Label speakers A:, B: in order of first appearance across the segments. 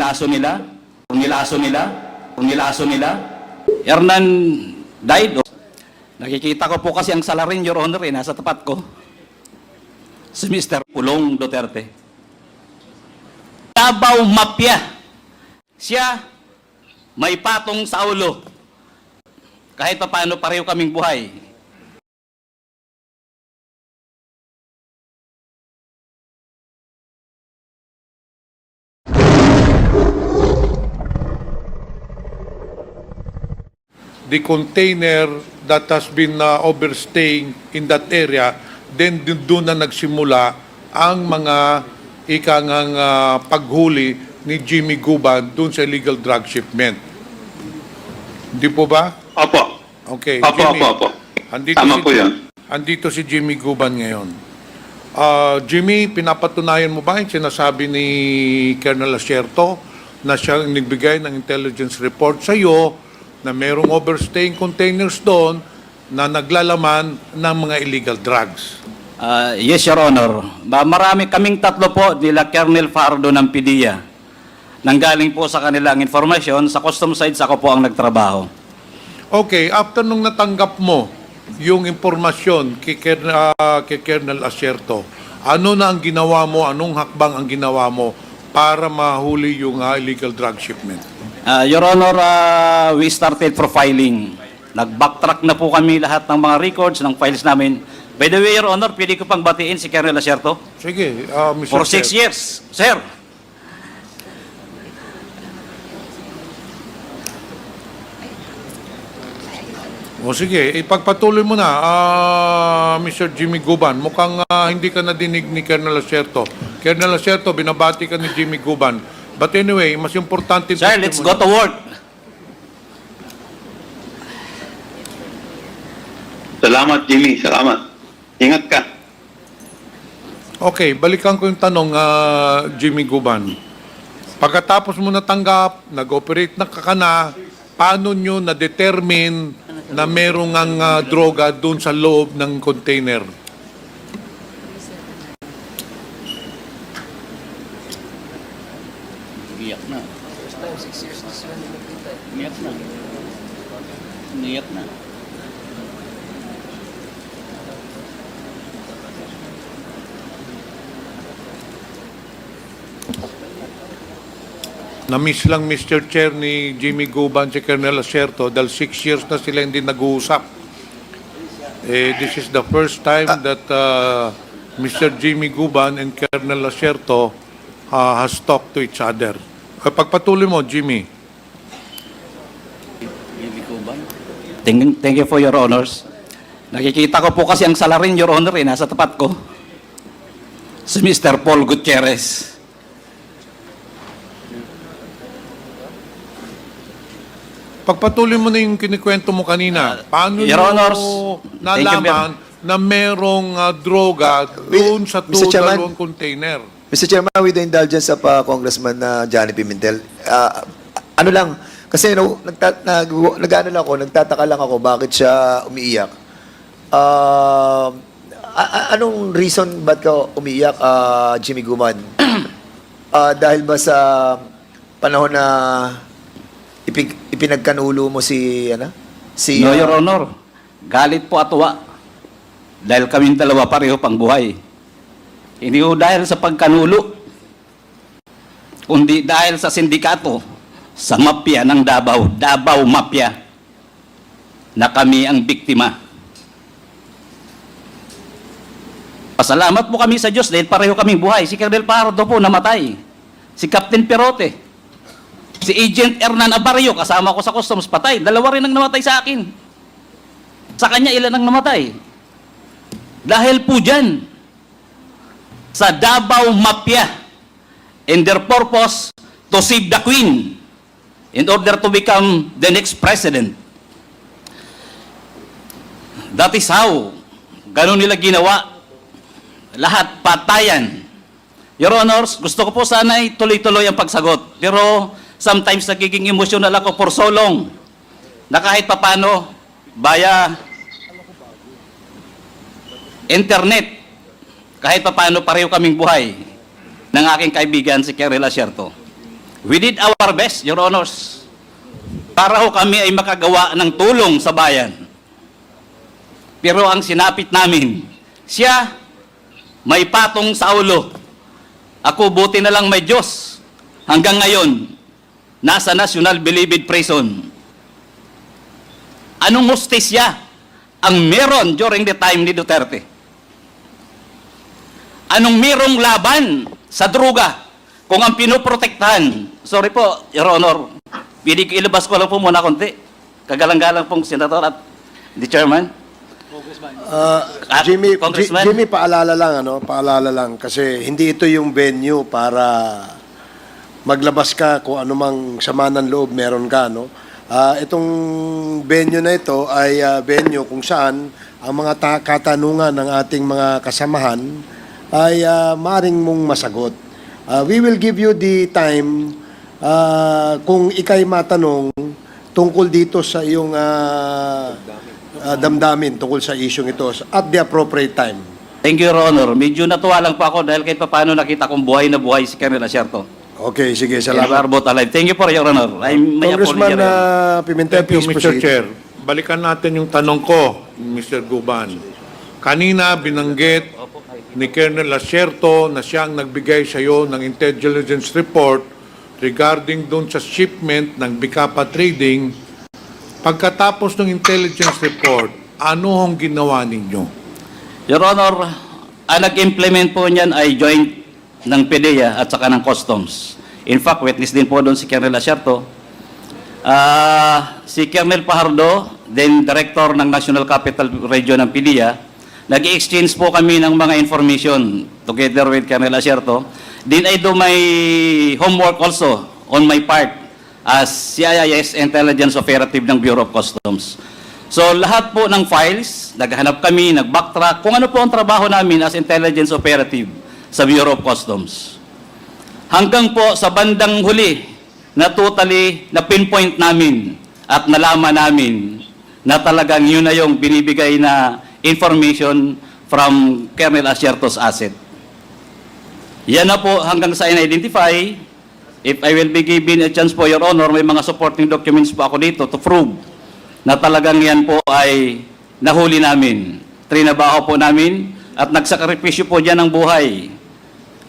A: Nilaso nila, nilaso nila. Hernan died. Nakikita ko po kasi ang salarin, Your Honor, nasa tapat ko. Si Mr. Pulong Duterte. Davao Mafia. Siya, may patong sa ulo. Kahit pa paano pareho kaming buhay.
B: The container that has been overstaying in that area, then doon na nagsimula ang mga ikangang paghuli ni Jimmy Guban doon sa illegal drug shipment. Hindi po ba?
C: Opo.
B: Okay.
C: Opo,
B: Jimmy,
C: opo.
B: si,
C: Tama po yan.
B: andito si Jimmy Guban ngayon. Jimmy, pinapatunayan mo ba yung sinasabi ni Colonel Asierto na siya ang nagbigay ng intelligence report sa iyo na merong overstaying containers doon na naglalaman ng mga illegal drugs?
A: Yes, Your Honor. Marami kaming tatlo po nila Colonel Fardo ng PDEA. Nanggaling po sa kanilang informasyon, sa custom side ako po ang nagtrabaho.
B: Okay, after nung natanggap mo yung impormasyon kay Colonel Asierto, ano na ang ginawa mo, anong hakbang ang ginawa mo para mahuli yung illegal drug shipment?
A: Your Honor, we started profiling. Nag-backtrack na po kami lahat ng mga records, ng files namin. By the way, Your Honor, pwede ko pang batiin si Colonel Asierto?
B: Sige, Mr.
A: For 6
B: Chair.
A: years, sir.
B: O sige, ipagpatuloy mo na, Mr. Jimmy Guban. Mukhang hindi ka nadinig ni Colonel Asierto. Colonel Asierto, binabati ka ni Jimmy Guban. But anyway, mas importante...
A: Sir, let's go to work.
C: Salamat, Jimmy. Salamat. Ingat ka.
B: Okay, balikan ko yung tanong, Jimmy Guban. Pagkatapos mo natanggap, nag-operate na kakana, paano nyo na-determine na merong ang droga doon sa loob ng container?
A: Iyak na. Iyak na. Iyak na.
B: Na-miss lang, Mr. Chair, ni Jimmy Guban si Colonel Asierto dahil 6 years na sila hindi nag-uusap. This is the first time that Mr. Jimmy Guban and Colonel Asierto has talked to each other. Pagpatuloy mo, Jimmy.
A: Thank you for your honors. Nakikita ko po kasi ang salarin, Your Honor, nasa tapat ko. Si Mr. Paul Gutierrez.
B: Pagpatuloy mo na yung kinikwento mo kanina. Paano
A: Your Honors,
B: mo
A: thank you,
B: nalaman na merong droga doon sa
D: Mr. Chairman.
B: dalawang container?
D: Mr. Chairman, with the indulgence of Congressman Johnny Pimentel, ano lang, kasi nag-ano lang ako, nagtataka lang ako bakit siya umiiyak. Anong reason ba't ka umiiyak, Jimmy Guman? Dahil ba sa panahon na ipinagkanulo mo si
A: No, Your Honor. Galit po at tuwa. Dahil kaming dalawa pareho pang buhay. Hindi po dahil sa pagkanulo, kundi dahil sa sindikato, sa mafia ng Davao, Davao Mafia, na kami ang biktima. Pasalamat po kami sa Diyos dahil pareho kaming buhay. Si Colonel Pardo po namatay. Si Captain Perote. Si Agent Hernan Abarrio, kasama ko sa customs, patay. Dalawa rin ang namatay sa akin. Sa kanya, ilan ang namatay? Dahil po dyan, sa Davao Mafia, in their purpose to save the Queen, in order to become the next president. That is how, ganun nila ginawa. Lahat patayan. Your Honors, gusto ko po sana ituloy-tuloy ang pagsagot. Pero sometimes nagiging emotional ako for so long na kahit papano via internet, kahit papano pareho kaming buhay ng aking kaibigan si Colonel Asierto. We did our best, Your Honors, para ho kami ay makagawa ng tulong sa bayan. Pero ang sinapit namin, siya may patong sa ulo. Ako buti na lang may Diyos. Hanggang ngayon, nasa National Bilibid Prison. Anong hustisya ang meron during the time ni Duterte? Anong merong laban sa droga kung ang pinoprotektahan? Sorry po, Your Honor. Ilabas ko lang po muna konti. Kagalang-galang pong Senator at the Chairman.
E: Jimmy,
A: Congressman.
E: Jimmy, paalala lang kasi hindi ito yung venue para maglabas ka kung anumang sama ng loob meron ka, no? Itong venue na ito ay venue kung saan ang mga katanungan ng ating mga kasamahan ay maaring mong masagot. We will give you the time kung ikay matanong tungkol dito sa iyong damdamin tungkol sa isyong ito at the appropriate time.
A: Thank you, Your Honor. Medyo natuwa lang po ako dahil kahit paano nakita kong buhay na buhay si Colonel Asierto.
E: Okay, sige,
A: We are
E: salamat.
A: both alive. Thank you for Your Honor. May
E: Congressman
A: apology.
E: Pimentel,
B: Thank you,
E: please
B: Mr.
E: proceed.
B: Chair. Balikan natin yung tanong ko, Mr. Guban. Kanina binanggit ni Colonel Asierto na siyang nagbigay sa iyo ng intelligence report regarding doon sa shipment ng Bicapa Trading. Pagkatapos ng intelligence report, ano hong ginawa ninyo?
A: Your Honor, ang nag-implement po niyan ay joint ng PDEA at saka ng Customs. In fact, witness din po doon si Colonel Asierto. Si Colonel Pajardo, then Director ng National Capital Region ng PDEA, nag-exchange po kami ng mga information together with Colonel Asierto. Then I do my homework also on my part as CIS Intelligence Operative ng Bureau of Customs. So lahat po ng files, naghanap kami, nag-backtrack, kung ano po ang trabaho namin as Intelligence Operative sa Bureau of Customs. Hanggang po sa bandang huli na totally na pinpoint namin at nalaman namin na talagang yun na yung binibigay na information from Colonel Asierto's asset. Yan na po hanggang sa in-identify. If I will be given a chance po, Your Honor, may mga supporting documents po ako dito to prove na talagang yan po ay nahuli namin. Trinabaho po namin at nagsakripisyo po dyan ng buhay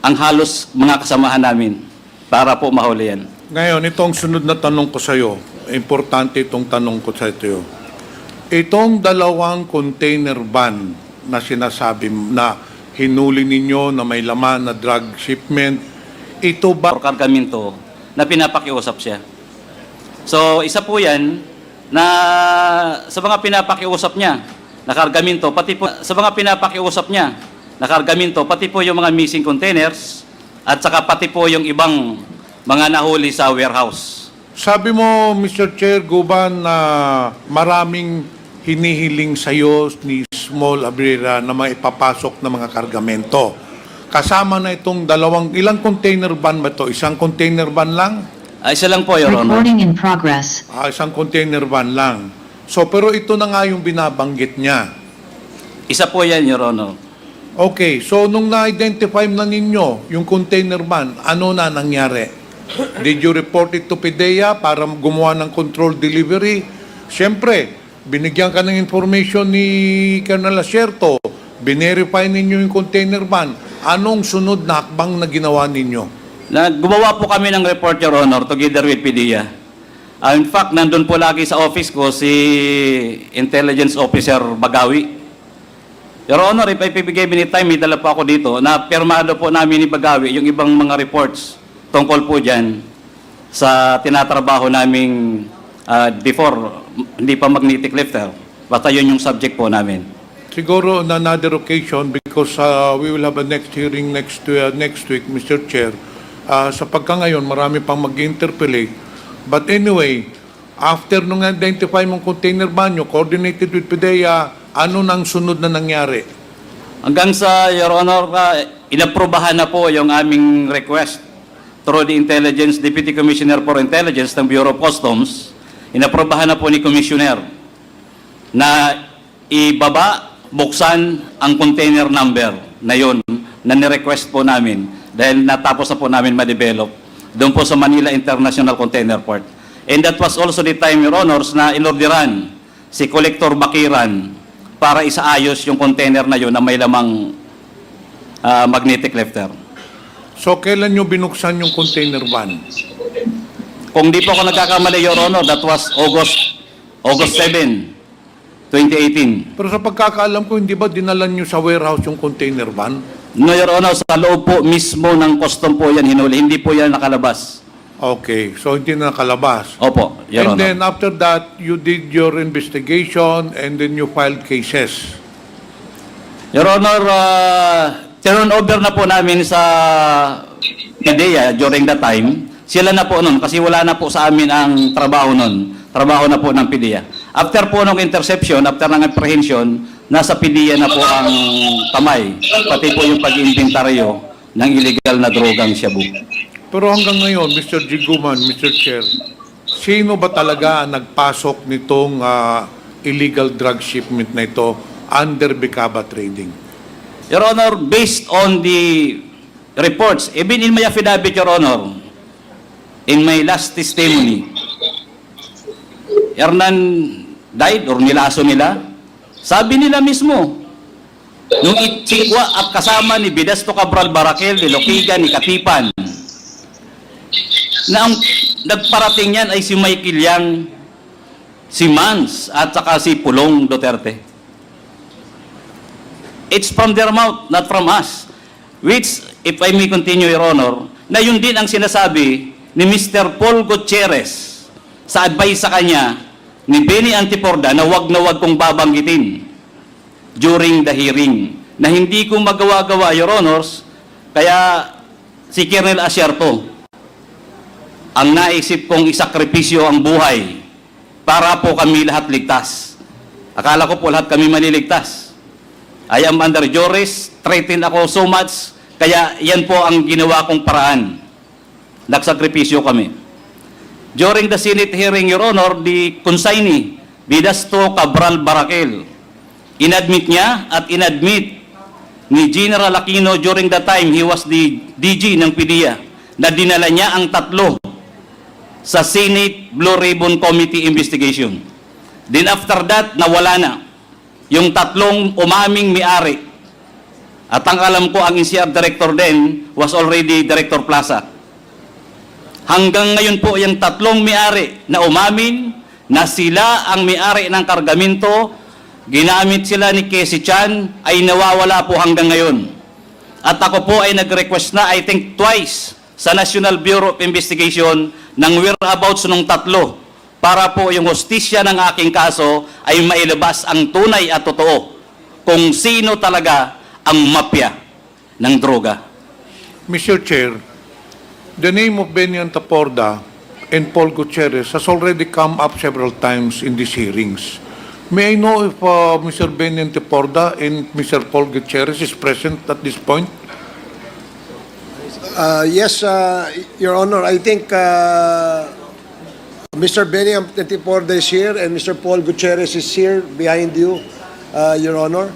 A: ang halos mga kasamahan namin para po mahuli yan.
B: Ngayon, itong sunod na tanong ko sa iyo, importante itong tanong ko sa iyo. Itong dalawang container van na sinasabi na hinuli ninyo na may laman na drug shipment, ito ba
A: Or kargamento na pinapakiusap siya. So, isa po yan na sa mga pinapakiusap niya na kargamento, pati po sa mga pinapakiusap niya na kargamento, pati po yung mga missing containers at saka pati po yung ibang mga nahuli sa warehouse.
B: Sabi mo, Mr. Chair, Guban, na maraming hinihiling sa iyo ni Small Abrera na maipapasok na mga kargamento. Kasama na itong ilang container van ba ito? Isang container van lang?
A: Isa lang po, Your Honor.
F: Recording in progress.
B: Isang container van lang. So, pero ito na nga yung binabanggit niya.
A: Isa po yan, Your Honor.
B: Okay, so nung na-identify na ninyo yung container van, ano na nangyari? Did you report it to PDEA para gumawa ng control delivery? Siyempre, binigyan ka ng information ni Colonel Asierto, binerify ninyo yung container van, anong sunod na hakbang na ginawa ninyo?
A: Gumawa po kami ng report, Your Honor, together with PDEA. In fact, nandun po lagi sa office ko si Intelligence Officer Bagawi. Your Honor, if I bigay me time, may dala po ako dito na pirmado po namin ni Bagawi yung ibang mga reports tungkol po dyan sa tinatrabaho naming before, hindi pa magnetic lifter. Basta yun yung subject po namin.
B: Siguro on another occasion because we will have a next hearing next week, Mr. Chair. Sa pagkangayon, marami pang mag-interpellate. But anyway, after nung identify mong container banyo, coordinated with PDEA, ano nang sunod na nangyari?
A: Hanggang sa, Your Honor, inaprobahan na po yung aming request through the Deputy Commissioner for Intelligence ng Bureau of Customs. Inaprobahan na po ni Commissioner na ibaba, buksan ang container number na yun na ni-request po namin dahil natapos na po namin ma-develop doon po sa Manila International Container Port. And that was also the time, Your Honors, na inorderan si Collector Bakiran para isaayos yung container na yun na may lamang magnetic lifter.
B: So, kailan nyo binuksan yung container van?
A: Kung di po ako nagkakamali, Your Honor, that was August 7, 2018.
B: Pero sa pagkakaalam ko, hindi ba dinalan nyo sa warehouse yung container van?
A: No, Your Honor, sa loob po mismo ng custom po yan hinuli. Hindi po yan nakalabas.
B: Okay, so hindi na nakalabas.
A: Opo, Your
B: And
A: Honor.
B: then after that, you did your investigation and then you filed cases.
A: Your Honor, turnover na po namin sa PDEA during that time. Sila na po nun, kasi wala na po sa amin ang trabaho nun. Trabaho na po ng PDEA. After po ng interception, after ng apprehension, nasa PDEA na po ang kamay. Pati po yung pag-inventaryo ng illegal na drogang shabu.
B: Pero hanggang ngayon, Mr. Jiguman, Mr. Chair, sino ba talaga ang nagpasok nitong illegal drug shipment na ito under Bicaba Trading?
A: Your Honor, based on the reports, even in my affidavit, Your Honor, in my last testimony, Hernan died or nilaso nila. Sabi nila mismo, nung itsikwa at kasama ni Bidasto Cabral Barakel, ni Loquigan, ni Katipan, na ang nagparating yan ay si Michael Yang, si Mans, at saka si Pulong Duterte. It's from their mouth, not from us. Which, if I may continue, Your Honor, na yun din ang sinasabi ni Mr. Paul Gutierrez sa advice sa kanya ni Benny Antiporda na wag kong babanggitin during the hearing. Na hindi ko magawa-gawa, Your Honors, kaya si Colonel Asierto ang naisip kong isakripisyo ang buhay para po kami lahat ligtas. Akala ko po lahat kami maliligtas. I am under duress, threatened ako so much, kaya yan po ang ginawa kong paraan. Nagsakripisyo kami. During the Senate hearing, Your Honor, the consignee, Bidasto Cabral Barakel, inadmit niya at inadmit ni General Aquino during the time he was the DG ng PDEA na dinala niya ang tatlo sa Senate Blue Ribbon Committee investigation. Then after that, nawala na yung tatlong umaming may-ari. At ang alam ko, ang NCR director din was already Director Plaza. Hanggang ngayon po, yung tatlong may-ari na umamin na sila ang may-ari ng kargamento, ginamit sila ni Casey Chan, ay nawawala po hanggang ngayon. At ako po ay nag-request na, I think twice, sa National Bureau of Investigation ng whereabouts ng tatlo para po yung hustisya ng aking kaso ay mailabas ang tunay at totoo kung sino talaga ang mafia ng droga.
B: Mr. Chair, the name of Benny Antiporda and Paul Gutierrez has already come up several times in these hearings. May I know if Mr. Benny Antiporda and Mr. Paul Gutierrez is present at this point?
E: Yes, Your Honor, I think Mr. Benny Antiporda is here and Mr. Paul Gutierrez is here behind you, Your Honor.